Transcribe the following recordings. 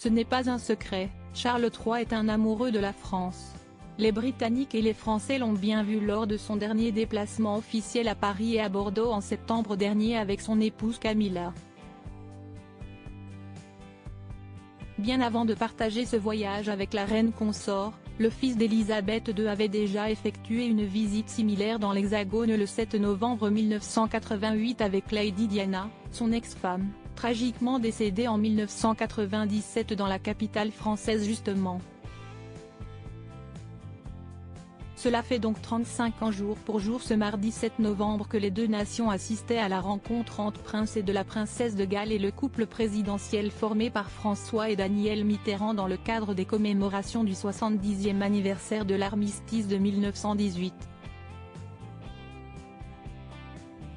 Ce n'est pas un secret, Charles III est un amoureux de la France. Les Britanniques et les Français l'ont bien vu lors de son dernier déplacement officiel à Paris et à Bordeaux en septembre dernier avec son épouse Camilla. Bien avant de partager ce voyage avec la reine consort, le fils d'Élisabeth II avait déjà effectué une visite similaire dans l'Hexagone le 7 novembre 1988 avec Lady Diana, son ex-femme, tragiquement décédée en 1997 dans la capitale française justement. Cela fait donc 35 ans jour pour jour ce mardi 7 novembre que les deux nations assistaient à la rencontre entre Prince et de la Princesse de Galles et le couple présidentiel formé par François et Danielle Mitterrand dans le cadre des commémorations du 70e anniversaire de l'armistice de 1918.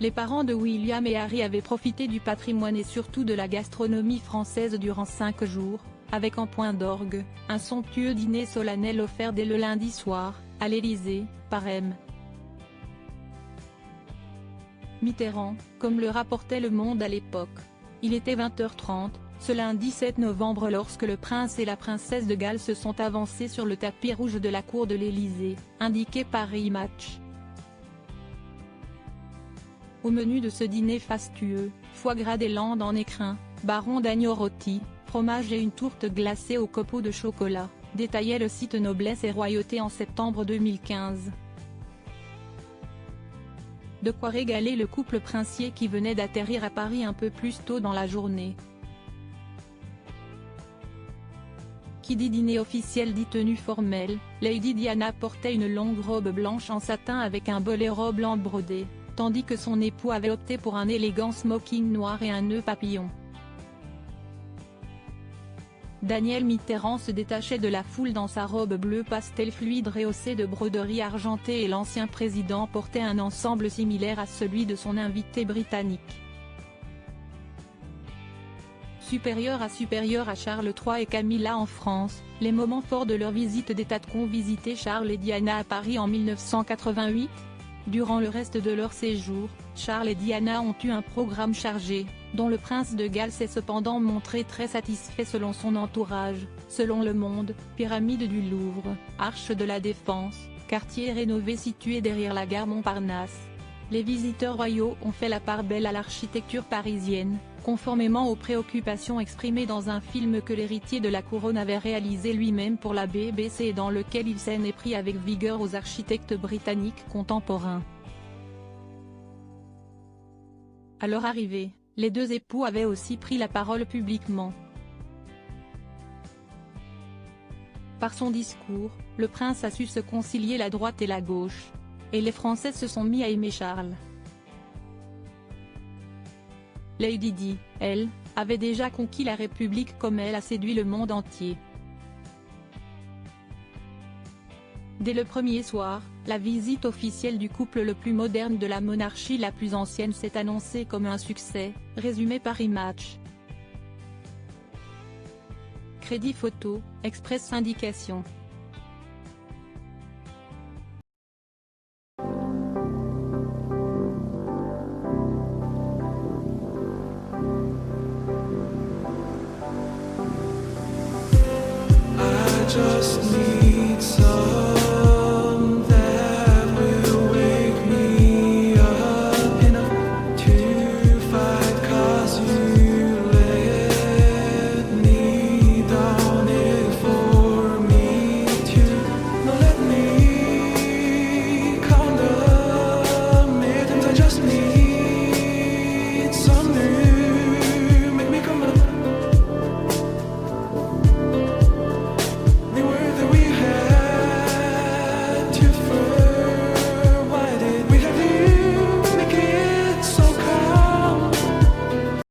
Les parents de William et Harry avaient profité du patrimoine et surtout de la gastronomie française durant 5 jours, avec en point d'orgue, un somptueux dîner solennel offert dès le lundi soir, à l'Élysée, par M. Mitterrand, comme le rapportait Le Monde à l'époque. Il était 20h30, ce lundi 7 novembre lorsque le prince et la princesse de Galles se sont avancés sur le tapis rouge de la cour de l'Élysée, indiqué Paris Match. Au menu de ce dîner fastueux, foie gras des Landes en écrin, baron d'agneau rôti, fromage et une tourte glacée au copeaux de chocolat, détaillait le site Noblesse et Royauté en septembre 2015. De quoi régaler le couple princier qui venait d'atterrir à Paris un peu plus tôt dans la journée. Qui dit dîner officiel dit tenue formelle, Lady Diana portait une longue robe blanche en satin avec un boléro blanc brodé, tandis que son époux avait opté pour un élégant smoking noir et un nœud papillon. Danielle Mitterrand se détachait de la foule dans sa robe bleu pastel fluide rehaussée de broderie argentée et l'ancien président portait un ensemble similaire à celui de son invité britannique. Supérieur à Charles III et Camilla en France, les moments forts de leur visite d'État qu'ont visité Charles et Diana à Paris en 1988. Durant le reste de leur séjour, Charles et Diana ont eu un programme chargé, dont le prince de Galles s'est cependant montré très satisfait selon son entourage. Selon Le Monde, pyramide du Louvre, Arche de la Défense, quartier rénové situé derrière la gare Montparnasse. Les visiteurs royaux ont fait la part belle à l'architecture parisienne, conformément aux préoccupations exprimées dans un film que l'héritier de la couronne avait réalisé lui-même pour la BBC et dans lequel il s'en est pris avec vigueur aux architectes britanniques contemporains. À leur arrivée, les deux époux avaient aussi pris la parole publiquement. Par son discours, le prince a su se concilier la droite et la gauche. Et les Français se sont mis à aimer Charles. Lady Di, elle, avait déjà conquis la République comme elle a séduit le monde entier. Dès le premier soir, la visite officielle du couple le plus moderne de la monarchie la plus ancienne s'est annoncée comme un succès, résumé Paris Match. Crédit photo, Express Syndication.